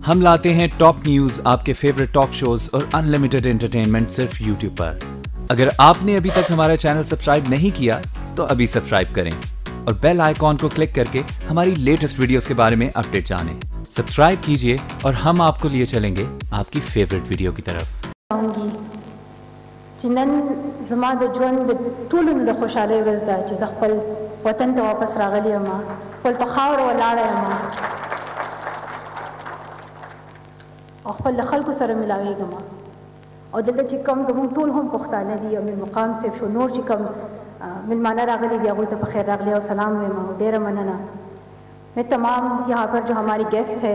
ہم لاتے ہیں ٹاپ نیوز، آپ کے فیوریٹ ٹاک شوز اور انلمیٹڈ انٹرٹینمنٹ صرف یوٹیوب پر۔ اگر آپ نے ابھی تک ہمارا چینل سبسکرائب نہیں کیا تو ابھی سبسکرائب کریں اور بیل آئیکن کو کلک کر کے ہماری لیٹسٹ ویڈیوز کے بارے میں اپڈیٹ جانیں۔ سبسکرائب کیجئے اور ہم آپ کو لیے چلیں گے آپ کی فیوریٹ ویڈیو کی طرف۔ جنن زما د ژوند د ټولو نه د خوشحالۍ ورځ ده چې زه خپل وطن ته واپس راغلی یم، خپل په خاوره ولاړه یم او خپل د خلکو سره ملاویږم او دلته چې کوم زموږ ټول هم پښتانه دي او میر مقام صاحب شو نور چې کوم ملمانه راغلي دي هغوی ته په خیر راغلی او سلام وایم او ډېره مننه۔ میں تمام یہاں پر جو ہماری گیسٹ ہے،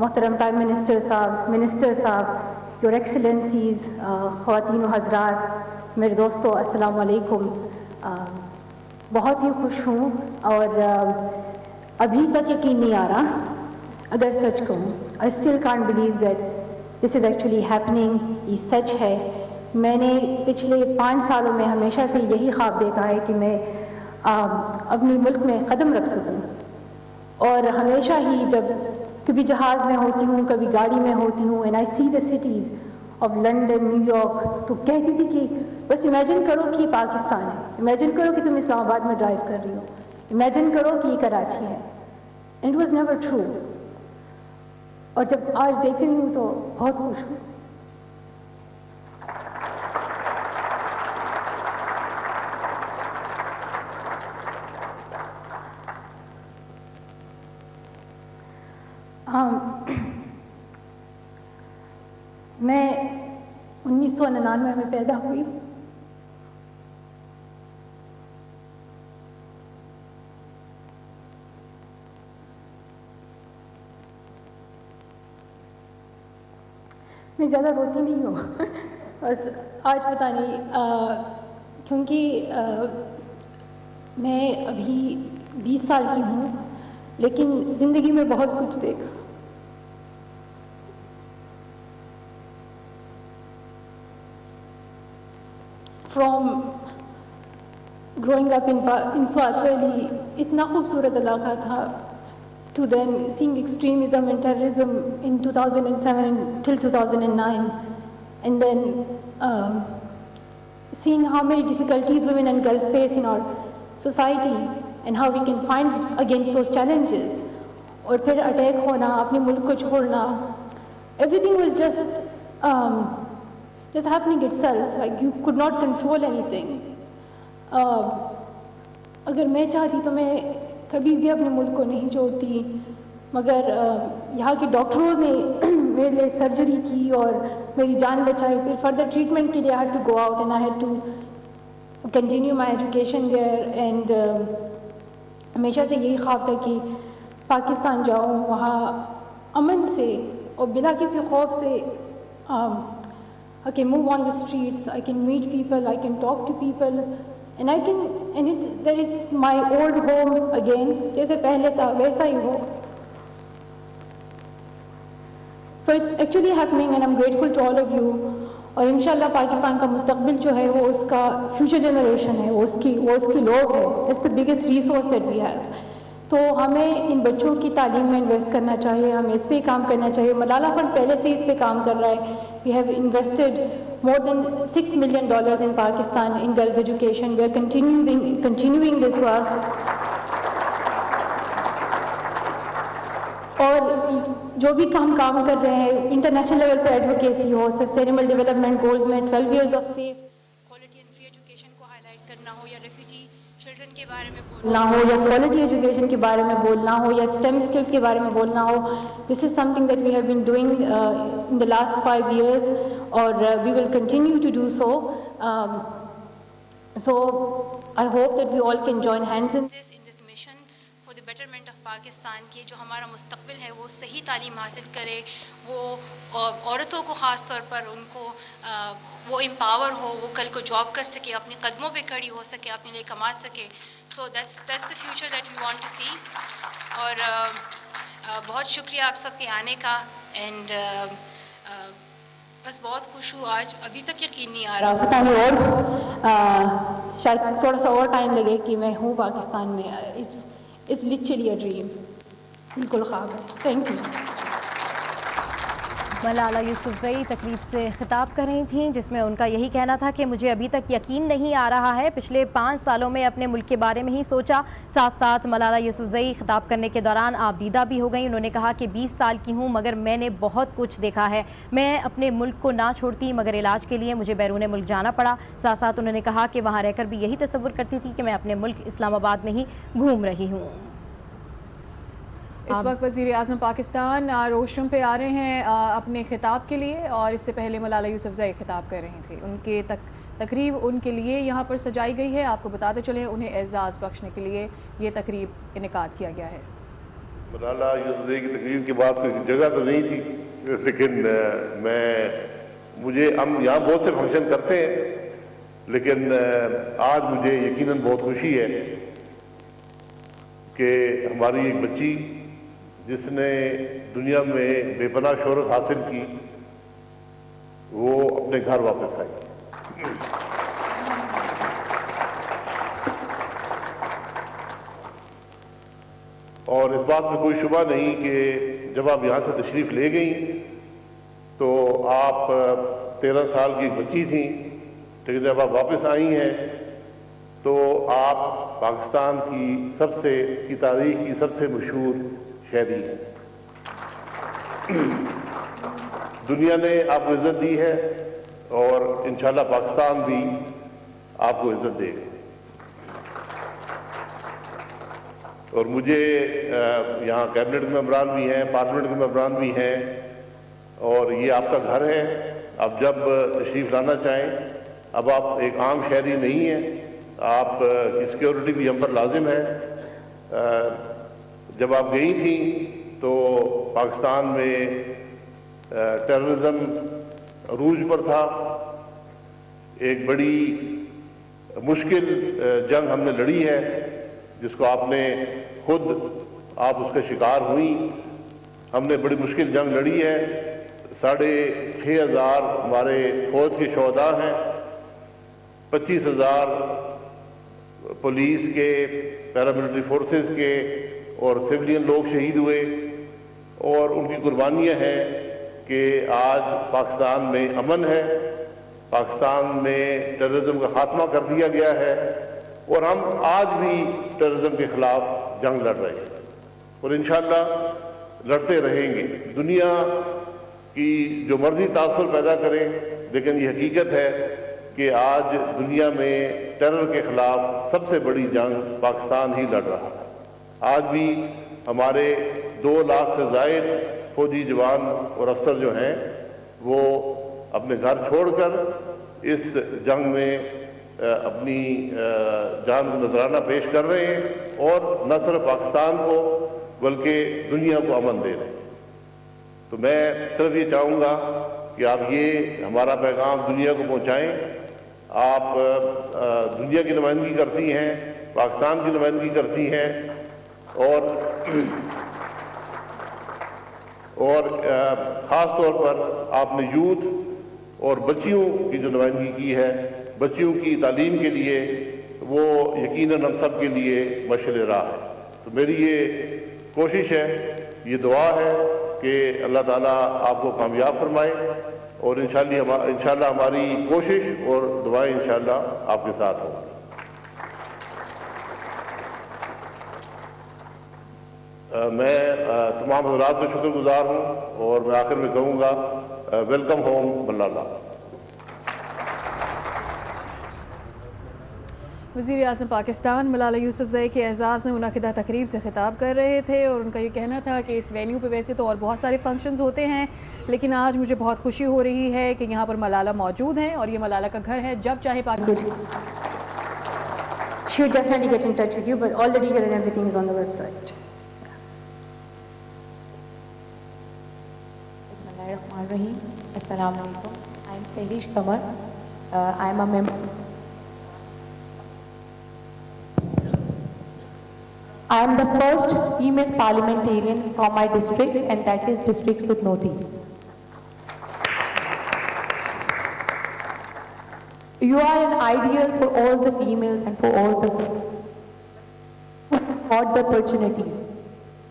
محترم پرائم منسٹر صاحب، یور ایکسلنسیز، خواتین و حضرات، میرے دوستو، السلام علیکم۔ بہت ہی خوش ہوں اور ابھی تک یقین نہیں آ رہا اگر سچ کہوں۔ I still can't believe that this is actually happening, یہ سچ ہے۔ میں نے پچھلے 5 سالوں میں ہمیشہ سے یہی خواب دیکھا ہے کہ میں اپنی ملک میں قدم رکھ سکوں، اور ہمیشہ ہی جب کبھی جہاز میں ہوتی ہوں، کبھی گاڑی میں ہوتی ہوں، and I see the cities of London, New York, تو کہتی تھی کہ بس امیجن کرو کہ یہ پاکستان ہے، امیجن کرو کہ تم اسلام آباد میں ڈرائیو کر رہی ہو، امیجن کرو کہ یہ کراچی ہے، and it was never true. اور جب آج دیکھ رہی ہوں تو بہت خوش ہوں۔ میں 1999 میں پیدا ہوئی۔ میں زیادہ روتی نہیں ہوں بس آج پتہ نہیں کیونکہ میں ابھی 20 سال کی ہوں، لیکن زندگی میں بہت کچھ دیکھا۔ From growing up in Swat valley, اتنا خوبصورت علاقہ تھا، to then seeing extremism and terrorism in 2007 till 2009، and then seeing how many difficulties women and girls face in our society and how we can find against those challenges، اور پھر attack ہونا، اپنے ملک کو چھوڑنا، everything was just happening itself, like you could not control anything۔ اگر میں چاہتی تو میں کبھی بھی اپنے ملک کو نہیں چھوڑتی، مگر یہاں کے ڈاکٹروں نے میرے لیے سرجری کی اور میری جان بچائی۔ پھر فردر ٹریٹمنٹ کے لیے I had to go out and I had to continue my education there، and ہمیشہ سے یہی خواب تھا کہ پاکستان جاؤں، وہاں امن سے اور بلا کسی خوف سے I can move on the streets, I can meet people, I can talk to people, and there is my old home again، جیسے پہلے تھا ویسا ہی ہو۔ So it's actually happening and I'm grateful to all of you، اور انشاءاللہ پاکستان کا مستقبل جو ہے وہ اس کا فیوچر جنریشن ہے، وہ اس کی لوگ ہے۔ It's the biggest resource that we have۔ تو ہمیں ان بچوں کی تعلیم میں انویسٹ کرنا چاہیے، ہمیں اس پہ کام کرنا چاہیے۔ ملالہ فنڈ پہلے سے اس پہ کام کر رہا ہے۔ We have invested more than $6 million in Pakistan in girls' education۔ We are continuing this work۔ اور جو بھی کام کر رہے ہیں، انٹرنیشنل لیول پہ ایڈوکیسی ہو، سسٹینیبل ڈیولپمنٹ گولز میں 12 years of safe quality and free education کو ہائی لائٹ کرنا ہو، یا ریفیوجی چلڈرن کے بارے میں بولنا ہو، یا کوالٹی ایجوکیشن کے بارے میں بولنا ہو، یا اسٹیم اسکلس کے بارے میں بولنا ہو، this is something that we have been doing in the last 5 years، اور we will continue to do so. So I hope that we all can join hands in this mission for the betterment of Pakistan کی جو ہمارا مستقبل ہے وہ صحیح تعلیم حاصل کرے، وہ عورتوں کو خاص طور پر ان کو وہ امپاور ہو، وہ کل کو جاب کر سکے، اپنے قدموں پہ کھڑی ہو سکے، اپنے لیے کما سکے۔ سو that's the future that we want to see۔ اور بہت شکریہ آپ سب کے آنے کا، اینڈ بس بہت خوش ہوں آج، ابھی تک یقین نہیں آ رہا، پتہ نہیں اور شاید تھوڑا سا اور ٹائم لگے کہ میں ہوں پاکستان میں۔ It's literally a dream، بالکل خواب ہے۔ Thank you. ملالہ یوسفزئی تقریب سے خطاب کر رہی تھیں، جس میں ان کا یہی کہنا تھا کہ مجھے ابھی تک یقین نہیں آ رہا ہے، پچھلے 5 سالوں میں اپنے ملک کے بارے میں ہی سوچا۔ ساتھ ساتھ ملالہ یوسفزئی خطاب کرنے کے دوران آپ دیدہ بھی ہو گئیں۔ انہوں نے کہا کہ 20 سال کی ہوں مگر میں نے بہت کچھ دیکھا ہے، میں اپنے ملک کو نہ چھوڑتی مگر علاج کے لیے مجھے بیرون ملک جانا پڑا۔ ساتھ ساتھ انہوں نے کہا کہ وہاں رہ کر بھی یہی تصور کرتی تھی کہ میں اپنے ملک اسلام آباد میں ہی گھوم رہی ہوں۔ اس وقت وزیر اعظم پاکستان روشٹرم پہ آ رہے ہیں اپنے خطاب کے لیے، اور اس سے پہلے ملالہ یوسفزئی خطاب کر رہی تھیں۔ ان کے تقریب ان کے لیے یہاں پر سجائی گئی ہے۔ آپ کو بتاتے چلیں انہیں اعزاز بخشنے کے لیے یہ تقریب انعقاد کیا گیا ہے۔ ملالہ یوسفزئی کی تقریر کے بعد کوئی جگہ تو نہیں تھی، لیکن ہم یہاں بہت سے فنکشن کرتے ہیں، لیکن آج مجھے یقیناً بہت خوشی ہے کہ ہماری ایک بچی جس نے دنیا میں بے پناہ شہرت حاصل کی، وہ اپنے گھر واپس آئی۔ اور اس بات میں کوئی شبہ نہیں کہ جب آپ یہاں سے تشریف لے گئیں تو آپ 13 سال کی ایک بچی تھیں، لیکن جب آپ واپس آئی ہیں تو آپ پاکستان کی تاریخ کی سب سے مشہور شہری ہیں۔ دنیا نے آپ کو عزت دی ہے اور انشاءاللہ پاکستان بھی آپ کو عزت دے گا۔ اور مجھے یہاں کیبنٹ کے ممبران بھی ہیں، پارلیمنٹ کے ممبران بھی ہیں، اور یہ آپ کا گھر ہے۔ آپ جب تشریف لانا چاہیں، اب آپ ایک عام شہری نہیں ہیں، آپ کی سیکیورٹی بھی ہم پر لازم ہے۔ جب آپ گئی تھیں تو پاکستان میں ٹیررزم عروج پر تھا، ایک بڑی مشکل جنگ ہم نے لڑی ہے، جس کو آپ اس کا شکار ہوئیں۔ ہم نے بڑی مشکل جنگ لڑی ہے، 6,500 ہمارے فوج کے شہداء ہیں، 25,000 پولیس کے، پیراملٹری فورسز کے اور سویلین لوگ شہید ہوئے، اور ان کی قربانیاں ہیں کہ آج پاکستان میں امن ہے، پاکستان میں ٹیررزم کا خاتمہ کر دیا گیا ہے، اور ہم آج بھی ٹیررزم کے خلاف جنگ لڑ رہے ہیں اور انشاءاللہ لڑتے رہیں گے۔ دنیا کی جو مرضی تاثر پیدا کرے، لیکن یہ حقیقت ہے کہ آج دنیا میں ٹیرر کے خلاف سب سے بڑی جنگ پاکستان ہی لڑ رہا ہے۔ آج بھی ہمارے 2 لاکھ سے زائد فوجی جوان اور افسر جو ہیں وہ اپنے گھر چھوڑ کر اس جنگ میں اپنی جان کا نذرانہ پیش کر رہے ہیں، اور نہ صرف پاکستان کو بلکہ دنیا کو امن دے رہے ہیں۔ تو میں صرف یہ چاہوں گا کہ آپ یہ ہمارا پیغام دنیا کو پہنچائیں۔ آپ دنیا کی نمائندگی کرتی ہیں، پاکستان کی نمائندگی کرتی ہیں، اور خاص طور پر آپ نے یوتھ اور بچیوں کی جو نمائندگی کی ہے، بچیوں کی تعلیم کے لیے، وہ یقیناً ہم سب کے لیے مشعل راہ ہے۔ تو میری یہ کوشش ہے، یہ دعا ہے کہ اللہ تعالیٰ آپ کو کامیاب فرمائے، اور انشاءاللہ ہماری کوشش اور دعائیں انشاءاللہ آپ کے ساتھ ہوں۔ میں تمام حضرات کا شکر گزار ہوں، اور میں آخر میں کہوں گا ویلکم ہوم ملالہ۔ وزیر اعظم پاکستان ملالہ یوسفزئی کے اعزاز میں منعقدہ تقریب سے خطاب کر رہے تھے، اور ان کا یہ کہنا تھا کہ اس وینیو پہ ویسے تو اور بہت سارے فنکشنز ہوتے ہیں، لیکن آج مجھے بہت خوشی ہو رہی ہے کہ یہاں پر ملالہ موجود ہیں، اور یہ ملالہ کا گھر ہے، جب چاہے She will definitely get in touch with you, but all the detail and everything is on the website. Bismillahirrahmanirrahim. Assalamu alaikum. I am Sailesh Kamar. I am a member. I am the first female parliamentarian from my district, and that is District Sudnoti. You are an ideal for all the females and for all the got the opportunities,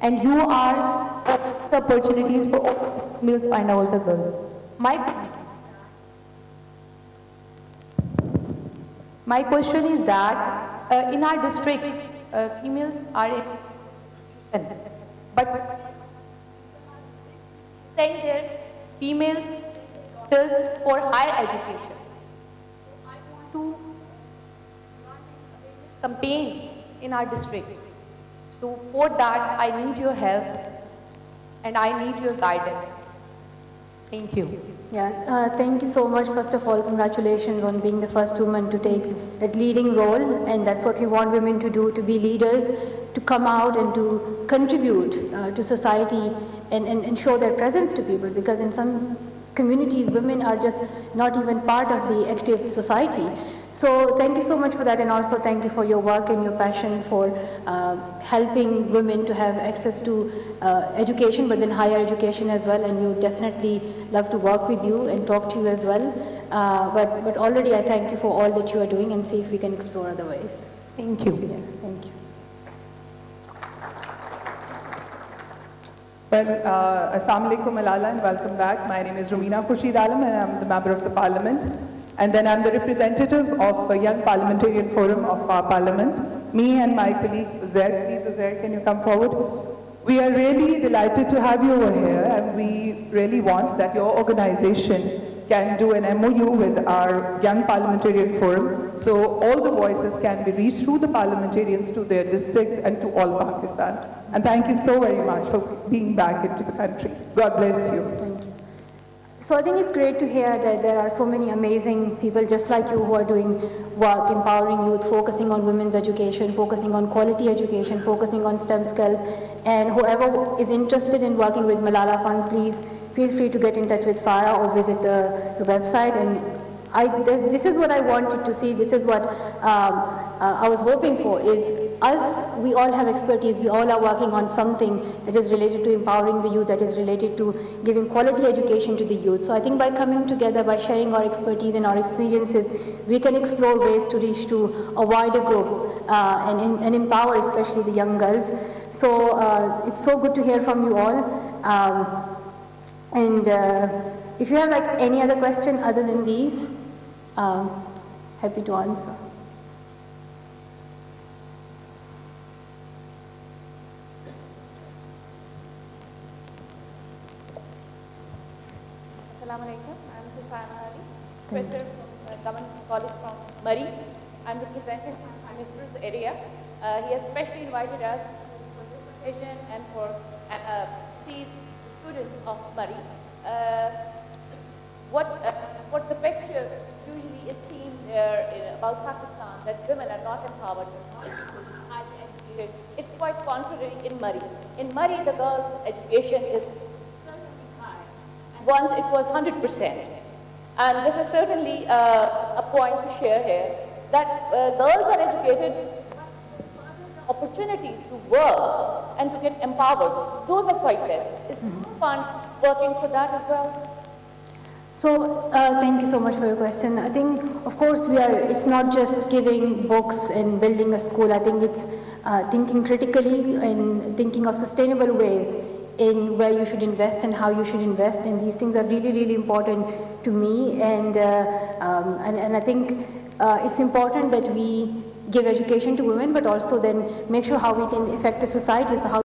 and you are the opportunities for all females and all the girls. My question is that in our district, females are in, but send their females doctors for higher education. I want to run a campaign in our district. So for that, I need your help and I need your guidance. Thank you. Yeah, thank you so much. First of all, congratulations on being the first woman to take that leading role, and that's what we want women to do, to be leaders, to come out and to contribute to society and show their presence to people, because in some communities, women are just not even part of the active society. So thank you so much for that, and also thank you for your work and your passion for helping women to have access to education, but then higher education as well, and we would definitely love to work with you and talk to you as well. But already I thank you for all that you are doing, and see if we can explore other ways. Thank you. Yeah, thank you. Well, Assalamu alaikum Malala, and welcome back. My name is Rumina Khurshid Alam and I'm the member of the Parliament. And then I'm the representative of the Young Parliamentarian Forum of our Parliament. Me and my colleague Uzair, please Uzair, can you come forward? We are really delighted to have you over here, and we really want that your organization can do an MOU with our Young Parliamentarian Forum, so all the voices can be reached through the parliamentarians to their districts and to all Pakistan. And thank you so very much for being back into the country. God bless you. Thank you. So I think it's great to hear that there are so many amazing people just like you who are doing work, empowering youth, focusing on women's education, focusing on quality education, focusing on STEM skills. And whoever is interested in working with Malala Fund, please feel free to get in touch with Farah or visit the website. And this is what I wanted to see. This is what I was hoping for, is us, we all have expertise, we all are working on something that is related to empowering the youth, that is related to giving quality education to the youth. So I think by coming together, by sharing our expertise and our experiences, we can explore ways to reach to a wider group and empower especially the young girls. So it's so good to hear from you all. If you have like any other question other than these, happy to answer. Assalamu alaikum. I'm Mrs. Sana Ali, professor from Government College from Murray. I'm representing the Prime Minister's area. He has specially invited us for this occasion and for see the students of Murray. What the picture usually is seen there about Pakistan, that women are not empowered, not highly educated. It's quite contrary in Murray. In Murray, the girls' education is once it was 100%. And this is certainly a point to share here, that girls are educated, opportunities to work and to get empowered, those are quite less. Is it fun working for that as well? So thank you so much for your question. I think, of course, it's not just giving books and building a school. I think it's thinking critically and thinking of sustainable ways in where you should invest and how you should invest, and these things are really, really important to me. And I think it's important that we give education to women, but also then make sure how we can affect the society. So how